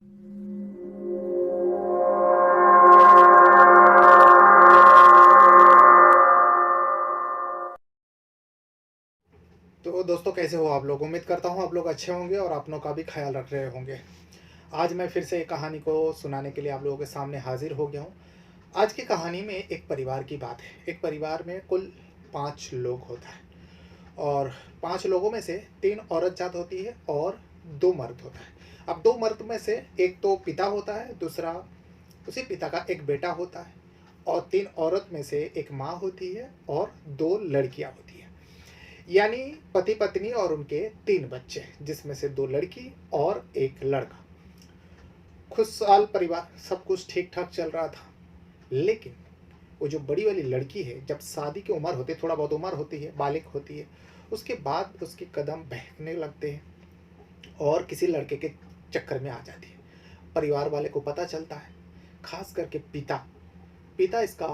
तो दोस्तों, कैसे हो आप लोग? उम्मीद करता हूँ आप लोग अच्छे होंगे और अपनों का भी ख्याल रख रहे होंगे। आज मैं फिर से एक कहानी को सुनाने के लिए आप लोगों के सामने हाजिर हो गया हूँ। आज की कहानी में एक परिवार की बात है। एक परिवार में कुल 5 लोग होता है और 5 लोगों में से 3 औरत जात होती है और 2 मर्द होता है। अब 2 मर्द में से एक तो पिता होता है, दूसरा उसी पिता का एक बेटा होता है और 3 औरत में से एक माँ होती है और 2 लड़कियाँ होती हैं। यानी पति पत्नी और उनके 3 बच्चे, जिसमें से 2 लड़की और 1 लड़का। खुशहाल परिवार, सब कुछ ठीक ठाक चल रहा था। लेकिन वो जो बड़ी वाली लड़की है, जब शादी की उम्र होती है, थोड़ा बहुत उम्र होती है, बालिग होती है, उसके बाद उसके कदम बहकने लगते हैं और किसी लड़के के चक्कर में आ जाती है। परिवार वाले को पता चलता है, खास करके पिता पिता इसका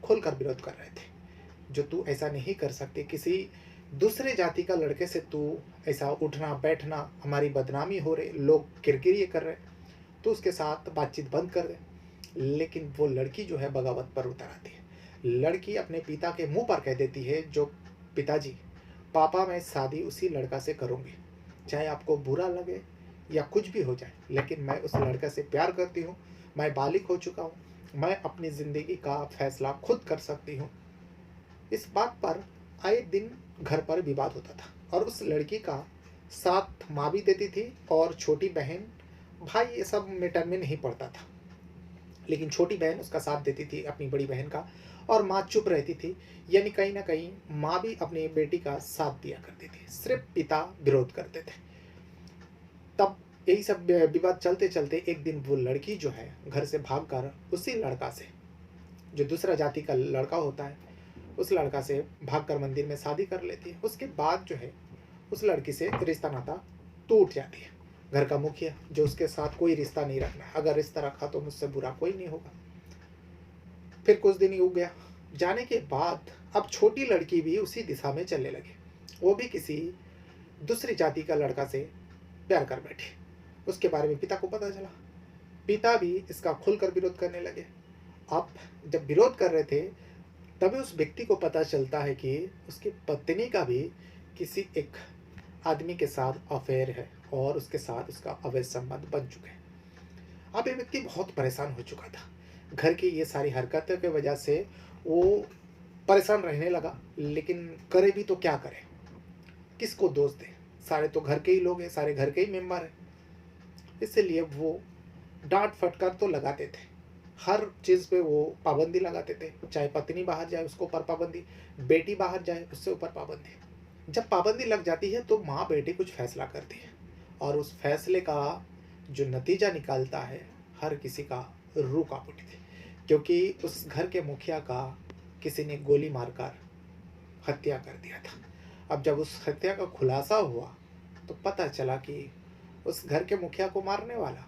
खुलकर विरोध कर रहे थे। जो तू ऐसा नहीं कर सकती, किसी दूसरे जाति का लड़के से तू ऐसा उठना बैठना, हमारी बदनामी हो रही, लोग किरकिरी कर रहे, तो उसके साथ बातचीत बंद कर दे। लेकिन वो लड़की जो है बगावत पर उतर आती है। लड़की अपने पिता के मुंह पर कह देती है, जो पिताजी, पापा मैं शादी उसी लड़का से करूँगी, चाहे आपको बुरा लगे या कुछ भी हो जाए, लेकिन मैं उस लड़के से प्यार करती हूँ। मैं बालिग हो चुका हूँ, मैं अपनी ज़िंदगी का फैसला खुद कर सकती हूँ। इस बात पर आए दिन घर पर विवाद होता था और उस लड़की का साथ माँ भी देती थी और छोटी बहन, भाई ये सब मैटर में नहीं पड़ता था। लेकिन छोटी बहन उसका साथ देती थी अपनी बड़ी बहन का और माँ चुप रहती थी। यानी कहीं ना कहीं माँ भी अपनी बेटी का साथ दिया करती थी, सिर्फ पिता विरोध करते थे। तब यही सब विवाद चलते चलते एक दिन वो लड़की जो है घर से भागकर उसी लड़का से, जो दूसरा जाति का लड़का होता है, उस लड़का से भागकर मंदिर में शादी कर लेती है। उसके बाद जो है उस लड़की से रिश्ता नाता टूट जाती है। घर का मुखिया, जो उसके साथ कोई रिश्ता नहीं रखना, अगर रिश्ता रखा तो मुझसे बुरा कोई नहीं होगा। फिर कुछ दिन ही हो गया, जाने के बाद अब छोटी लड़की भी उसी दिशा में चलने लगी। वो भी किसी दूसरी जाति का लड़का से प्यार कर बैठी। उसके बारे में पिता को पता चला। पिता भी इसका खुलकर विरोध करने लगे। अब जब विरोध कर रहे थे, तभी उस व्यक्ति को पता चलता है कि उसकी पत्नी का भी किसी एक आदमी के साथ अफेयर है और उसके साथ उसका अवैध संबंध बन चुके हैं। अब ये व्यक्ति बहुत परेशान हो चुका था। घर की ये सारी हरकतों की वजह से वो परेशान रहने लगा। लेकिन करे भी तो क्या करे, किसको दोष दे? सारे तो घर के ही लोग हैं, सारे घर के ही मेंबर हैं। इसलिए वो डांट फटकार तो लगाते थे, हर चीज़ पे वो पाबंदी लगाते थे। चाहे पत्नी बाहर जाए उसको ऊपर पाबंदी, बेटी बाहर जाए उससे ऊपर पाबंदी। जब पाबंदी लग जाती है तो माँ बेटी कुछ फैसला करती है और उस फैसले का जो नतीजा निकालता है, हर किसी का रूह कांप उठती है। क्योंकि उस घर के मुखिया का किसी ने गोली मारकर हत्या कर दिया था। अब जब उस हत्या का खुलासा हुआ तो पता चला कि उस घर के मुखिया को मारने वाला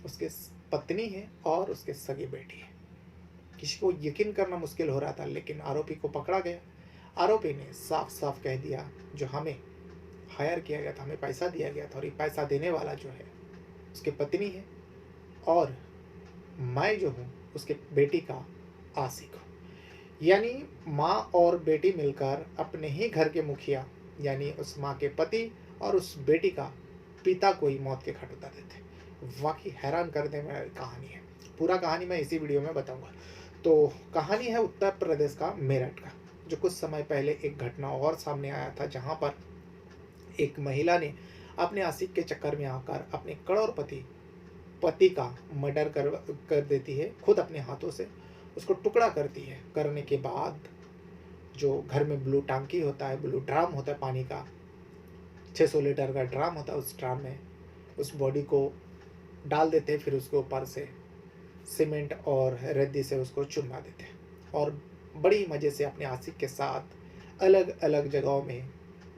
उसके पत्नी है और उसके सगी बेटी है। किसी को यकीन करना मुश्किल हो रहा था, लेकिन आरोपी को पकड़ा गया। आरोपी ने साफ साफ कह दिया, जो हमें हायर किया गया था, हमें पैसा दिया गया था और ये पैसा देने वाला जो है उसकी पत्नी है और मैं जो हूँ उसके बेटी का आशिक हूँ। यानी माँ और बेटी मिलकर अपने ही घर के मुखिया, यानी उस माँ के पति और उस बेटी का पिता को ही मौत के घाट उतार देते। वाकई हैरान कर देने वाली कहानी है। पूरा कहानी मैं इसी वीडियो में बताऊंगा। तो कहानी है उत्तर प्रदेश का मेरठ का, जो कुछ समय पहले एक घटना और सामने आया था, जहाँ पर एक महिला ने अपने आशिक के चक्कर में आकर अपने करोड़पति पति का मर्डर कर देती है, खुद अपने हाथों से उसको टुकड़ा करती है। करने के बाद जो घर में ब्लू टांकी होता है, ब्लू ड्राम होता है पानी का, 600 लीटर का ड्राम होता है, उस ड्राम में उस बॉडी को डाल देते हैं। फिर उसके ऊपर से सीमेंट और रद्दी से उसको चुनवा देते हैं और बड़ी मज़े से अपने आशिक के साथ अलग अलग जगहों में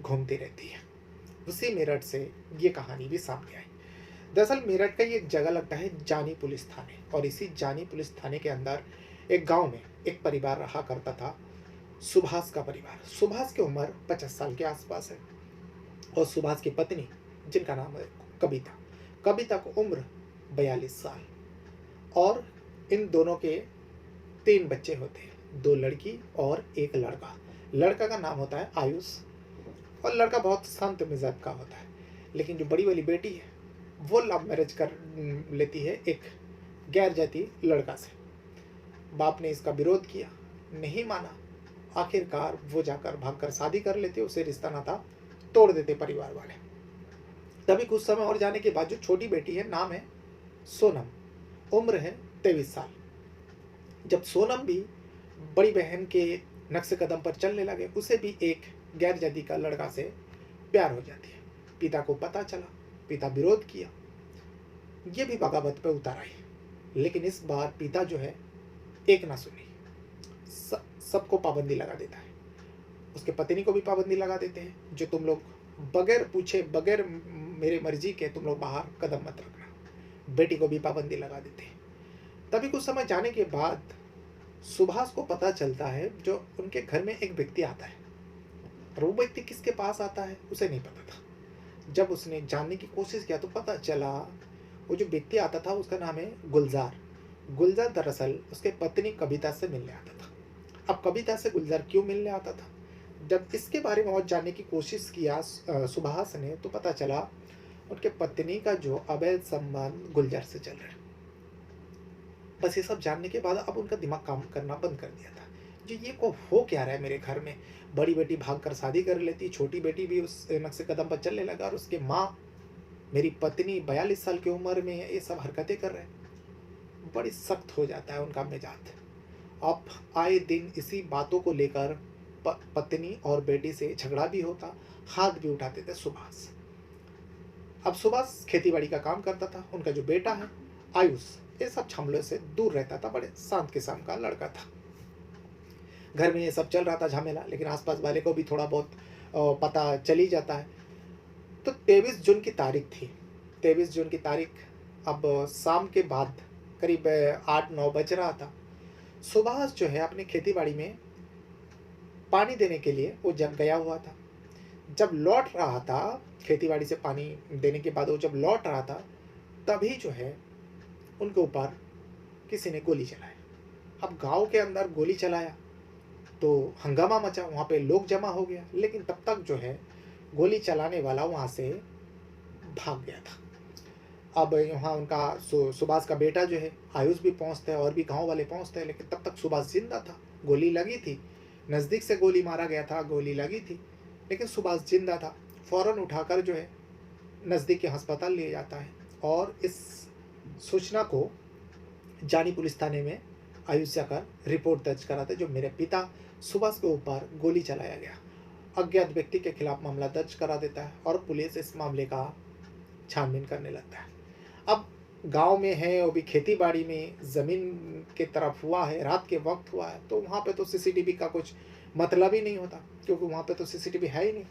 घूमती रहती है। उसी मेरठ से ये कहानी भी सामने आई। दरअसल मेरठ का ये एक जगह लगता है जानी पुलिस थाने, और इसी जानी पुलिस थाने के अंदर एक गांव में एक परिवार रहा करता था, सुभाष का परिवार। सुभाष की उम्र 50 साल के आसपास है और सुभाष की पत्नी, जिनका नाम है कविता, कविता को उम्र 42 साल। और इन दोनों के 3 बच्चे होते हैं, 2 लड़की और 1 लड़का। लड़का का नाम होता है आयुष और लड़का बहुत शांत मिजाज का होता है। लेकिन जो बड़ी वाली बेटी है वो लव मैरिज कर लेती है एक गैर जाति लड़का से। बाप ने इसका विरोध किया, नहीं माना। आखिरकार वो जाकर भागकर शादी कर लेते, उसे रिश्ता नाता तोड़ देते परिवार वाले। तभी कुछ समय और जाने के बाद जो छोटी बेटी है, नाम है सोनम, उम्र है 23 साल। जब सोनम भी बड़ी बहन के नक्शे कदम पर चलने लगे, उसे भी एक गैर जाति का लड़का से प्यार हो जाती है। पिता को पता चला, पिता विरोध किया, ये भी बगावत पे उतर आई। लेकिन इस बार पिता जो है एक ना सुनी, सबको पाबंदी लगा देता है। उसके पत्नी को भी पाबंदी लगा देते हैं, जो तुम लोग बगैर पूछे बगैर मेरे मर्जी के तुम लोग बाहर कदम मत रखना। बेटी को भी पाबंदी लगा देते हैं। तभी कुछ समय जाने के बाद सुभाष को पता चलता है, जो उनके घर में एक व्यक्ति आता है। और वो व्यक्ति किसके पास आता है उसे नहीं पता था। जब उसने जानने की कोशिश किया तो पता चला वो जो व्यक्ति आता था उसका नाम है गुलजार। गुलजार दरअसल उसके पत्नी कविता से मिलने आता था। अब कविता से गुलजार क्यों मिलने आता था, जब इसके बारे में और जानने की कोशिश किया सुभाष ने, तो पता चला उनके पत्नी का जो अवैध संबंध गुलजार से चल रहा है। बस ये सब जानने के बाद अब उनका दिमाग काम करना बंद कर दिया था। जो ये को हो क्या रहा है मेरे घर में, बड़ी बेटी भागकर शादी कर लेती, छोटी बेटी भी उस नक्शे कदम पर चलने लगा, और उसके माँ मेरी पत्नी 42 साल की उम्र में ये सब हरकतें कर रहे हैं। बड़ी सख्त हो जाता है उनका मिजाज। अब आए दिन इसी बातों को लेकर पत्नी और बेटी से झगड़ा भी होता, हाथ भी उठाते थे सुभाष। अब सुभाष खेतीबाड़ी का काम करता था। उनका जो बेटा है आयुष, ये सब झमेलों से दूर रहता था, बड़े शांत किस्म का लड़का था। घर में ये सब चल रहा था झमेला, लेकिन आसपास वाले को भी थोड़ा बहुत पता चल ही जाता है। तो 23 जून की तारीख थी। 23 जून की तारीख, अब शाम के बाद करीब 8-9 बज रहा था। सुभाष जो है अपनी खेतीबाड़ी में पानी देने के लिए वो जब गया हुआ था। जब लौट रहा था खेतीबाड़ी से पानी देने के बाद, वो जब लौट रहा था, तभी जो है उनके ऊपर किसी ने गोली चलाया। अब गांव के अंदर गोली चलाया तो हंगामा मचा, वहाँ पे लोग जमा हो गया। लेकिन तब तक जो है गोली चलाने वाला वहाँ से भाग गया था। अब यहाँ उनका सुभाष का बेटा जो है आयुष भी पहुँचता है और भी गांव वाले पहुँचते हैं, लेकिन तब तक सुभाष जिंदा था। गोली लगी थी, नज़दीक से गोली मारा गया था, गोली लगी थी, लेकिन सुभाष जिंदा था। फौरन उठाकर जो है नज़दीक के अस्पताल ले जाता है और इस सूचना को जानी पुलिस थाने में आयुष जाकर रिपोर्ट दर्ज कराते, जो मेरे पिता सुभाष के ऊपर गोली चलाया गया। अज्ञात व्यक्ति के खिलाफ मामला दर्ज करा देता है और पुलिस इस मामले का छानबीन करने लगता है। अब गांव में है, वो भी खेती बाड़ी में ज़मीन के तरफ हुआ है, रात के वक्त हुआ है, तो वहाँ पे तो सीसीटीवी का कुछ मतलब ही नहीं होता, क्योंकि वहाँ पे तो सीसीटीवी है ही नहीं।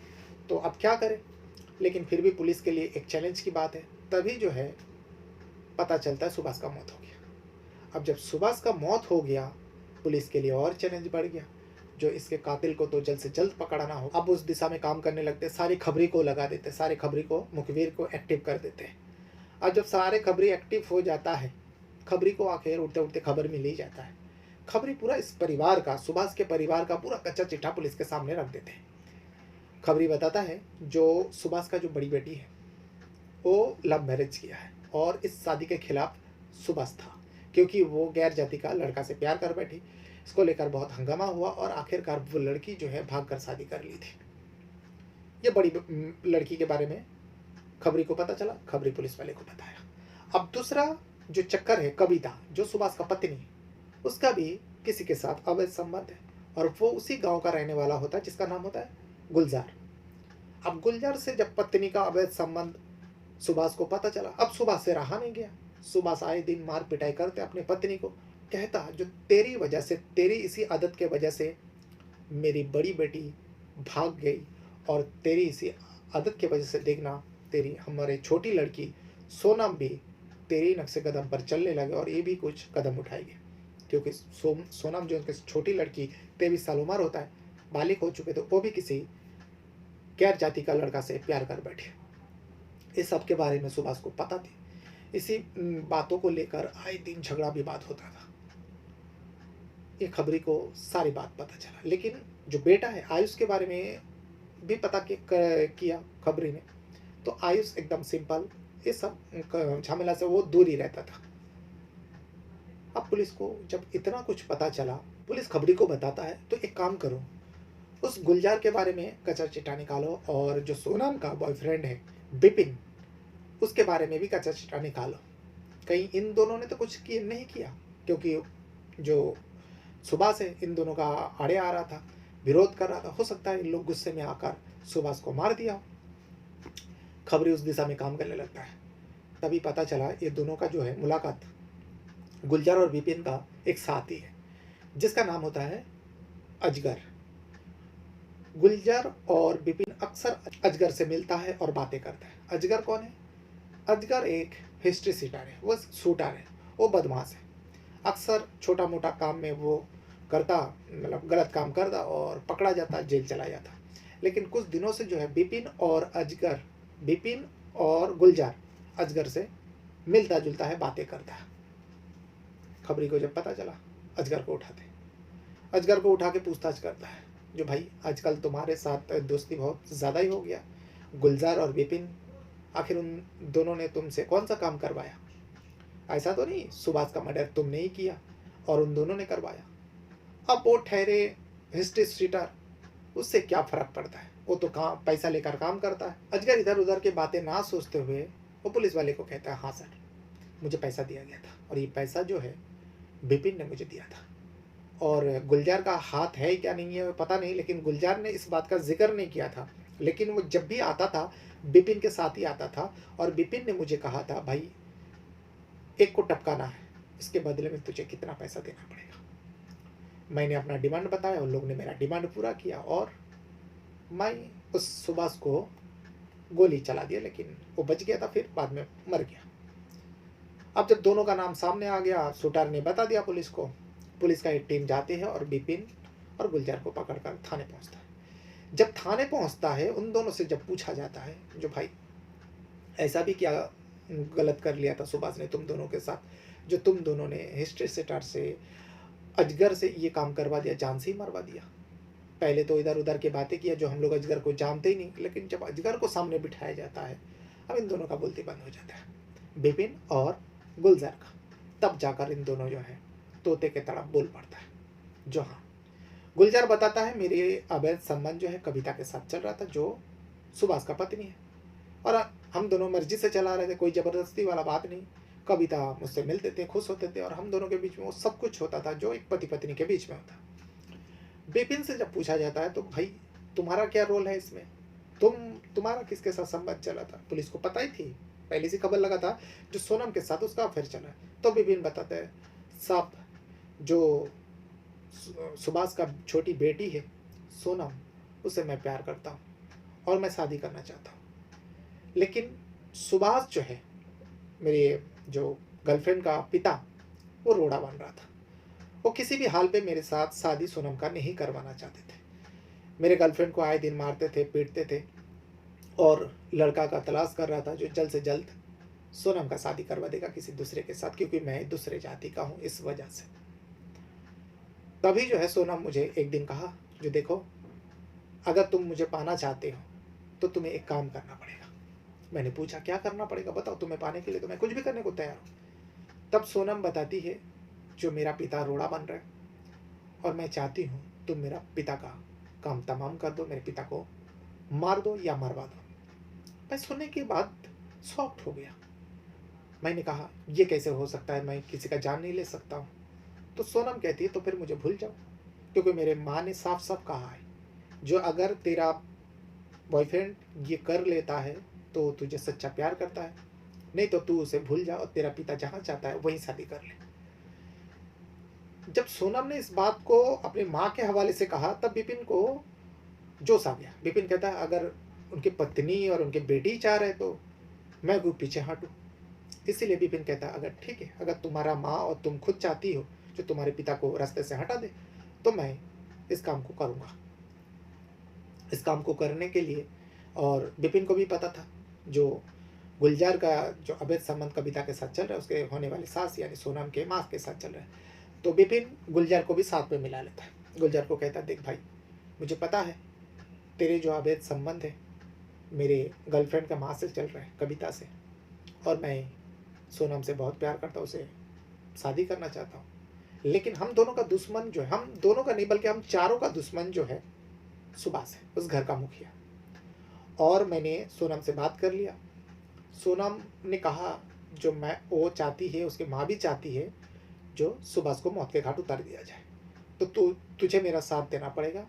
तो अब क्या करें, लेकिन फिर भी पुलिस के लिए एक चैलेंज की बात है। तभी जो है पता चलता है सुभाष का मौत हो गया। अब जब सुभाष का मौत हो गया, पुलिस के लिए और चैलेंज बढ़ गया, जो इसके कातिल को तो जल्द से जल्द पकड़ना हो। अब उस दिशा में काम करने लगते, सारी खबरी को लगा देते, सारे खबरी को, मुखबिर को एक्टिव कर देते हैं। अब जब सारे खबरी एक्टिव हो जाता है, खबरी को आखिर उड़ते उड़ते खबर मिल ही जाता है। खबरी पूरा इस परिवार का, सुभाष के परिवार का पूरा कच्चा चिट्ठा पुलिस के सामने रख देते हैं। खबरी बताता है जो सुभाष का जो बड़ी बेटी है वो लव मैरिज किया है और इस शादी के खिलाफ सुभाष था, क्योंकि वो गैर जाति का लड़का से प्यार कर बैठी। इसको लेकर बहुत हंगामा हुआ और आखिरकार वो लड़की जो है भागकर शादी कर ली थी। ये बड़ी लड़की के बारे में खबरी को पता चला, खबरी पुलिस वाले को बताया। अब दूसरा जो चक्कर है, कविता जो सुभाष का पत्नी है, उसका भी किसी के साथ अवैध संबंध है और वो उसी गांव का रहने वाला होता है जिसका नाम होता है गुलजार। अब गुलजार से जब पत्नी का अवैध संबंध सुभाष को पता चला, अब सुभाष से रहा नहीं गया। सुभाष आए दिन मार पिटाई करते अपनी पत्नी को, कहता जो तेरी वजह से, तेरी इसी आदत के वजह से मेरी बड़ी बेटी भाग गई और तेरी इसी आदत के वजह से देखना तेरी हमारे छोटी लड़की सोनम भी तेरी नक्शे कदम पर चलने लगे और ये भी कुछ कदम उठाएगी, क्योंकि सोनम जो उनकी छोटी लड़की 23 साल उम्र होता है, बालिग हो चुके, तो वो भी किसी गैर जाति का लड़का से प्यार कर बैठे। इस सब के बारे में सुभाष को पता थी, इसी बातों को लेकर आए दिन झगड़ा विवाद होता था। ये खबरी को सारी बात पता चला, लेकिन जो बेटा है आयुष के बारे में भी पता किया खबरी ने, तो आयुष एकदम सिंपल, ये सब झमेला से वो दूर ही रहता था। अब पुलिस को जब इतना कुछ पता चला, पुलिस खबरी को बताता है, तो एक काम करो, उस गुलजार के बारे में कचरा चिट्ठा निकालो, और जो सोनम का बॉयफ्रेंड है बिपिन, उसके बारे में भी कचरा चिट्ठा निकालो। कहीं इन दोनों ने तो कुछ नहीं किया, क्योंकि जो सुभाष है इन दोनों का आड़े आ रहा था, विरोध कर रहा था। हो सकता है इन लोग गुस्से में आकर सुभाष को मार दिया हो। खबरी उस दिशा में काम करने लगता है। तभी पता चला ये दोनों का जो है मुलाकात गुलजार और विपिन का एक साथी है, जिसका नाम होता है अजगर। गुलजार और विपिन अक्सर अजगर से मिलता है और बातें करता है। अजगर कौन है? अजगर एक हिस्ट्री सीटर है, वो शूटर है, वो बदमाश है। अक्सर छोटा मोटा काम में वो करता, मतलब गलत काम करता और पकड़ा जाता, जेल चला जाता। लेकिन कुछ दिनों से जो है विपिन और गुलजार अजगर से मिलता जुलता है, बातें करता है। खबरी को जब पता चला, अजगर को उठा के पूछताछ करता है, जो भाई आजकल तुम्हारे साथ दोस्ती बहुत ज़्यादा ही हो गया, गुलजार और विपिन, आखिर उन दोनों ने तुमसे कौन सा काम करवाया? ऐसा तो नहीं सुभाष का मर्डर तुमने ही किया और उन दोनों ने करवाया? अब वो ठहरे हिस्ट्री शीटर, उससे क्या फर्क पड़ता है, वो तो काम पैसा लेकर काम करता है। अजगर इधर उधर की बातें ना सोचते हुए वो पुलिस वाले को कहता है, हाँ सर, मुझे पैसा दिया गया था, और ये पैसा जो है विपिन ने मुझे दिया था। और गुलजार का हाथ है क्या नहीं है पता नहीं, लेकिन गुलजार ने इस बात का जिक्र नहीं किया था। लेकिन वो जब भी आता था विपिन के साथ ही आता था, और विपिन ने मुझे कहा था, भाई एक को टपकाना है, इसके बदले में तुझे कितना पैसा देना पड़ेगा। मैंने अपना डिमांड बताया, उन लोग ने मेरा डिमांड पूरा किया, और मैं उस सुभाष को गोली चला दिया, लेकिन वो बच गया था, फिर बाद में मर गया। अब जब दोनों का नाम सामने आ गया, शूटर ने बता दिया पुलिस को। पुलिस का एक टीम जाती है और विपिन और गुलजार को पकड़कर थाने पहुंचता है। जब थाने पहुंचता है, उन दोनों से जब पूछा जाता है, जो भाई ऐसा भी क्या गलत कर लिया था सुभाष ने तुम दोनों के साथ, जो तुम दोनों ने हिस्ट्री सेटर से, अजगर से ये काम करवा दिया, जान से ही मरवा दिया। पहले तो इधर उधर की बातें किया, जो हम लोग अजगर को जानते ही नहीं, लेकिन जब अजगर को सामने बिठाया जाता है, अब इन दोनों का बोलती बंद हो जाता है, विपिन और गुलजार का। तब जाकर इन दोनों जो है तोते के तरफ बोल पड़ता है, जो हाँ, गुलजार बताता है, मेरे अवैध संबंध जो है कविता के साथ चल रहा था, जो सुभाष का पत्नी है, और हम दोनों मर्जी से चला रहे थे, कोई जबरदस्ती वाला बात नहीं। कविता मुझसे मिलते थे, खुश होते थे, और हम दोनों के बीच में वो सब कुछ होता था जो एक पति पत्नी के बीच में होता। विपिन से जब पूछा जाता है, तो भाई तुम्हारा क्या रोल है इसमें, तुम्हारा किसके साथ संबंध चला था? पुलिस को पता ही थी, पहले से खबर लगा था, जो सोनम के साथ उसका अफेयर चला। तो विपिन बताते हैं, साहब, जो सुभाष का छोटी बेटी है सोनम, उसे मैं प्यार करता हूँ और मैं शादी करना चाहता हूँ। लेकिन सुभाष जो है, मेरे जो गर्लफ्रेंड का पिता, वो रोड़ा बन रहा था। वो किसी भी हाल पे मेरे साथ शादी सोनम का नहीं करवाना चाहते थे। मेरे गर्लफ्रेंड को आए दिन मारते थे, पीटते थे, और लड़का का तलाश कर रहा था जो जल्द से जल्द सोनम का शादी करवा देगा किसी दूसरे के साथ, क्योंकि मैं दूसरे जाति का हूँ, इस वजह से। तभी जो है सोनम मुझे एक दिन कहा, जो देखो, अगर तुम मुझे पाना चाहते हो तो तुम्हें एक काम करना पड़ेगा। मैंने पूछा, क्या करना पड़ेगा, बताओ, तुम्हें पाने के लिए तो मैं कुछ भी करने को तैयार हूँ। तब सोनम बताती है, जो मेरा पिता रोड़ा बन रहा है, और मैं चाहती हूँ तुम मेरा पिता का काम तमाम कर दो, मेरे पिता को मार दो या मरवा दो। मैं सुनने के बाद शॉक्ड हो गया। मैंने कहा, ये कैसे हो सकता है, मैं किसी का जान नहीं ले सकता हूँ। तो सोनम कहती है, तो फिर मुझे भूल जाओ, क्योंकि मेरे माँ ने साफ साफ कहा है, जो अगर तेरा बॉयफ्रेंड ये कर लेता है तो तुझे सच्चा प्यार करता है, नहीं तो तू उसे भूल जा और तेरा पिता जहाँ चाहता है वहीं शादी कर ले। जब सोनम ने इस बात को अपनी माँ के हवाले से कहा, तब विपिन को जोश आ गया। विपिन कहता है, अगर उनकी पत्नी और उनकी बेटी चाह रहे तो मैं क्यों पीछे हटूँ। इसीलिए विपिन कहता है, अगर ठीक है, अगर तुम्हारा माँ और तुम खुद चाहती हो जो तुम्हारे पिता को रास्ते से हटा दे, तो मैं इस काम को करूँगा। इस काम को करने के लिए, और विपिन को भी पता था, जो गुलजार का जो अवैध संबंध कविता के साथ चल रहा है, उसके होने वाली सास यानी सोनम के माँ के साथ चल रहा है, तो विपिन गुलजार को भी साथ में मिला लेता है। गुलजार को कहता है, देख भाई, मुझे पता है तेरे जो अवैध संबंध है मेरे गर्लफ्रेंड का माँ से चल रहा है, कविता से, और मैं सोनम से बहुत प्यार करता हूँ, उसे शादी करना चाहता हूँ, लेकिन हम दोनों का दुश्मन जो है, हम दोनों का नहीं बल्कि हम चारों का दुश्मन जो है सुभाष है, उस घर का मुखिया। और मैंने सोनम से बात कर लिया। सोनम ने कहा जो वो चाहती है, उसकी माँ भी चाहती है जो सुभाष को मौत के घाट उतार दिया जाए, तो तुझे मेरा साथ देना पड़ेगा,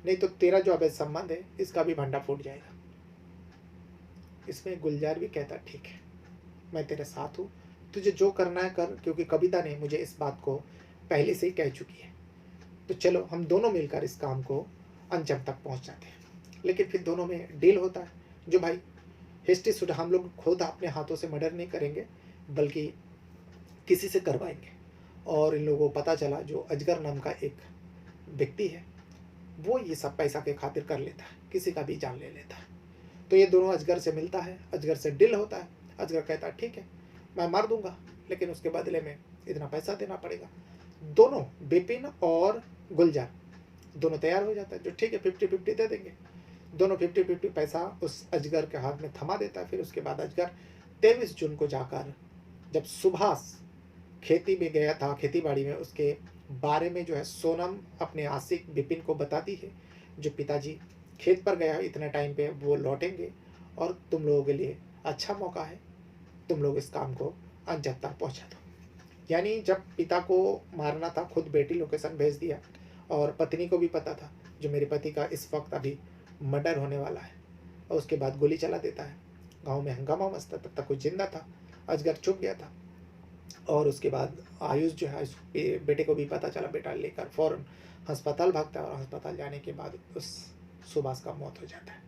नहीं तो तेरा जो अवैध संबंध है इसका भी भंडा फूट जाएगा। इसमें गुलजार भी कहता, ठीक है, मैं तेरे साथ हूँ, तुझे जो करना है कर, क्योंकि कविता ने मुझे इस बात को पहले से ही कह चुकी है, तो चलो हम दोनों मिलकर इस काम को अंजाम तक पहुँच जाते हैं। लेकिन फिर दोनों में डील होता है, जो भाई हिस्ट्री शुड हम लोग खुद अपने हाथों से मर्डर नहीं करेंगे बल्कि किसी से करवाएंगे। और इन लोगों को पता चला जो अजगर नाम का एक व्यक्ति है वो ये सब पैसा के खातिर कर लेता है, किसी का भी जान ले लेता है। तो ये दोनों अजगर से मिलता है, अजगर से डील होता है। अजगर कहता है ठीक है मैं मार दूंगा, लेकिन उसके बदले में इतना पैसा देना पड़ेगा। दोनों विपिन और गुलजार दोनों तैयार हो जाता है, जो ठीक है 50-50 दे देंगे। दोनों 50-50 पैसा उस अजगर के हाथ में थमा देता है। फिर उसके बाद अजगर 23 जून को जाकर, जब सुभाष खेती में गया था, खेती बाड़ी में, उसके बारे में जो है सोनम अपने आशिक विपिन को बताती है, जो पिताजी खेत पर गया है, इतने टाइम पे वो लौटेंगे और तुम लोगों के लिए अच्छा मौका है, तुम लोग इस काम को अंजाम तक पहुँचा दो। यानी जब पिता को मारना था, खुद बेटी लोकेशन भेज दिया, और पत्नी को भी पता था जो मेरे पति का इस वक्त अभी मर्डर होने वाला है, और उसके बाद गोली चला देता है। गांव में हंगामा मचता, तब तक कोई जिंदा था, अजगर छुप गया था। और उसके बाद आयुष जो है, बेटे को भी पता चला, बेटा लेकर फौरन अस्पताल भागता है, और अस्पताल जाने के बाद उस सुभाष का मौत हो जाता है।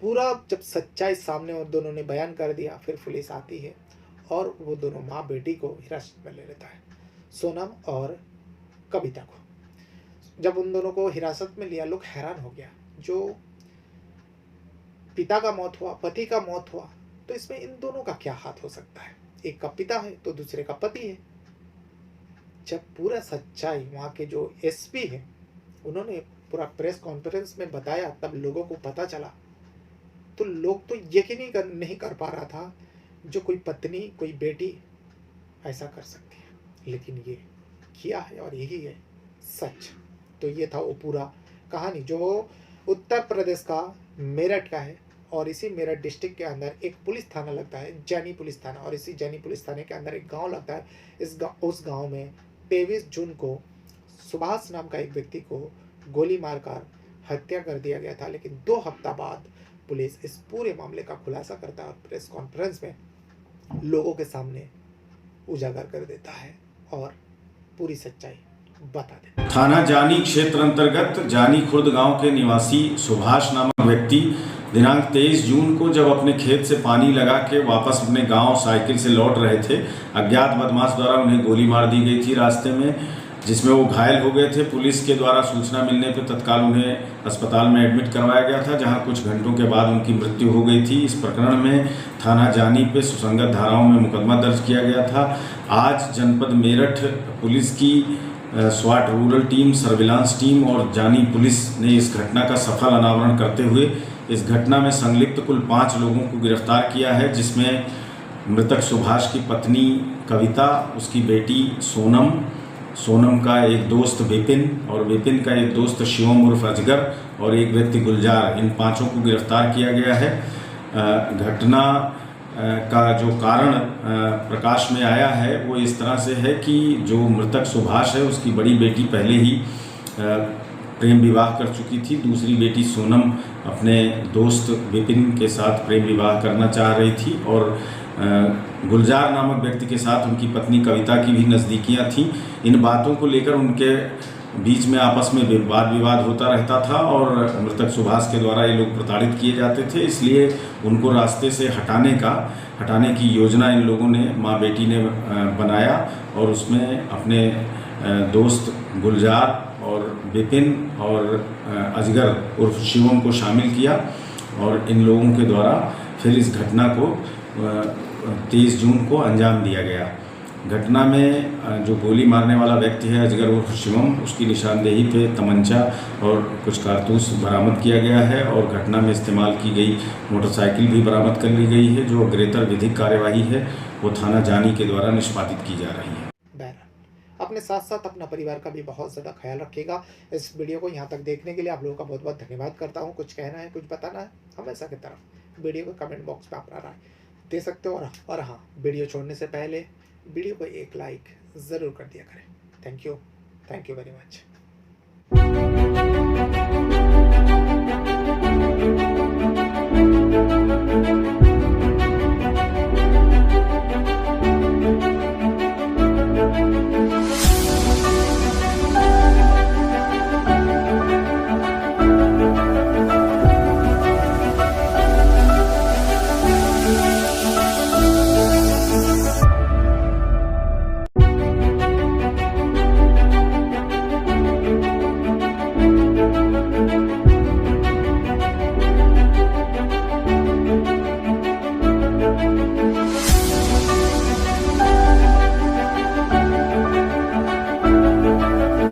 पूरा जब सच्चाई सामने और दोनों ने बयान कर दिया, फिर पुलिस आती है और वो दोनों माँ बेटी को हिरासत में ले लेता है, सोनम और कविता को। जब उन दोनों को हिरासत में लिया, लोग हैरान हो गया, जो पिता का मौत हुआ, पति का मौत हुआ, तो इसमें इन दोनों का क्या हाथ हो सकता है? एक का पिता है तो दूसरे का पति है। जब पूरा सच्चाई वहाँ के जो एसपी है उन्होंने पूरा प्रेस कॉन्फ्रेंस में बताया, तब लोगों को पता चला। तो लोग तो यकीन नहीं कर पा रहा था जो कोई पत्नी, कोई बेटी ऐसा कर सकती है, लेकिन ये किया है और यही है सच। तो ये था वो पूरा कहानी, जो उत्तर प्रदेश का मेरठ का है, और इसी मेरठ डिस्ट्रिक्ट के अंदर एक पुलिस थाना लगता है, जैनी पुलिस थाना, और इसी जैनी पुलिस थाने के अंदर एक गांव लगता है। उस गांव में 23 जून को सुभाष नाम का एक व्यक्ति को गोली मारकर हत्या कर दिया गया था। लेकिन 2 हफ्ता बाद पुलिस इस पूरे मामले का खुलासा करता है और प्रेस कॉन्फ्रेंस में लोगों के सामने उजागर कर देता है और पूरी सच्चाई बता देता है। थाना जानी क्षेत्र अंतर्गत जानी खुर्द गांव के निवासी सुभाष नामक व्यक्ति दिनांक 23 जून को जब अपने खेत से पानी लगा के वापस अपने गांव साइकिल से लौट रहे थे, अज्ञात बदमाश द्वारा उन्हें गोली मार दी गई थी रास्ते में, जिसमें वो घायल हो गए थे। पुलिस के द्वारा सूचना मिलने पर तत्काल उन्हें अस्पताल में एडमिट करवाया गया था, जहां कुछ घंटों के बाद उनकी मृत्यु हो गई थी। इस प्रकरण में थाना जानी पे सुसंगत धाराओं में मुकदमा दर्ज किया गया था। आज जनपद मेरठ पुलिस की स्वाट रूरल टीम, सर्विलांस टीम और जानी पुलिस ने इस घटना का सफल अनावरण करते हुए इस घटना में संलिप्त कुल 5 लोगों को गिरफ्तार किया है, जिसमें मृतक सुभाष की पत्नी कविता, उसकी बेटी सोनम, सोनम का एक दोस्त विपिन और विपिन का एक दोस्त शिवम उर्फ अजगर और एक व्यक्ति गुलजार, इन 5 को गिरफ्तार किया गया है। घटना का जो कारण प्रकाश में आया है वो इस तरह से है कि जो मृतक सुभाष है उसकी बड़ी बेटी पहले ही प्रेम विवाह कर चुकी थी। दूसरी बेटी सोनम अपने दोस्त विपिन के साथ प्रेम विवाह करना चाह रही थी और गुलजार नामक व्यक्ति के साथ उनकी पत्नी कविता की भी नज़दीकियां थीं। इन बातों को लेकर उनके बीच में आपस में वाद विवाद होता रहता था और मृतक सुभाष के द्वारा ये लोग प्रताड़ित किए जाते थे, इसलिए उनको रास्ते से हटाने की योजना इन लोगों ने, माँ बेटी ने बनाया और उसमें अपने दोस्त गुलजार और विपिन और अजगर उर्फ शिवम को शामिल किया और इन लोगों के द्वारा फिर इस घटना को 23 जून को अंजाम दिया गया। घटना में जो गोली मारने वाला व्यक्ति है अजगर उर्फ शिवम, उसकी निशानदेही पे तमंचा और कुछ कारतूस बरामद किया गया है और घटना में इस्तेमाल की गई मोटरसाइकिल भी बरामद कर ली गई है। जो अग्रेतर विधिक कार्यवाही है वो थाना जानी के द्वारा निष्पादित की जा रही है। बहरहाल अपने साथ साथ अपना परिवार का भी बहुत ज़्यादा ख्याल रखिएगा। इस वीडियो को यहाँ तक देखने के लिए आप लोगों का बहुत बहुत धन्यवाद करता हूँ। कुछ कहना है, कुछ बताना है, हमेशा की तरह वीडियो को कमेंट बॉक्स में अपना राय दे सकते हो। और हाँ, वीडियो छोड़ने से पहले वीडियो को एक लाइक ज़रूर कर दिया करें। Thank you very much.